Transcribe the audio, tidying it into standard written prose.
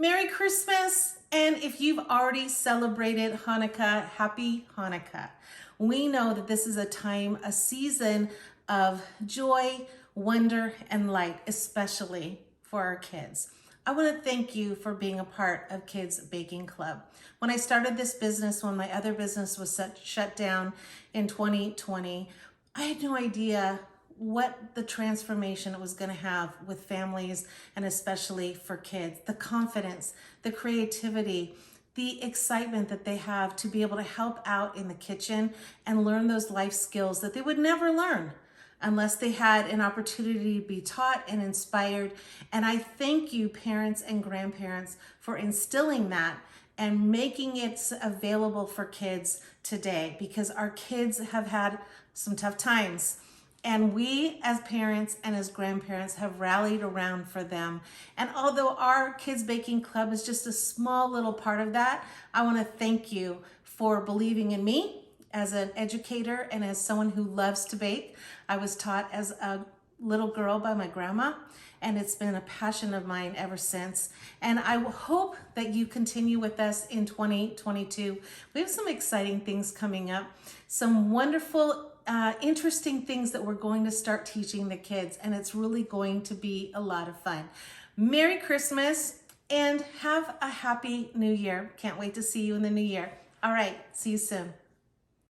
Merry Christmas. And if you've already celebrated Hanukkah, happy Hanukkah. We know that this is a time, a season of joy, wonder, and light, especially for our kids. I want to thank you for being a part of Kids Baking Club. When I started this business, when my other business was shut down in 2020, I had no idea what the transformation it was going to have with families and especially for kids. The confidence, the creativity, the excitement that they have to be able to help out in the kitchen and learn those life skills that they would never learn unless they had an opportunity to be taught and inspired. And I thank you, parents and grandparents, for instilling that and making it available for kids today, because our kids have had some tough times. And we as parents and as grandparents have rallied around for them. And although our Kids Baking Club is just a small little part of that, I want to thank you for believing in me as an educator and as someone who loves to bake. I was taught as a little girl by my grandma, and it's been a passion of mine ever since. And I hope that you continue with us in 2022. We have some exciting things coming up, some wonderful interesting things that we're going to start teaching the kids, and it's really going to be a lot of fun. Merry Christmas and have a happy new year. Can't wait to see you in the new year. All right, see you soon.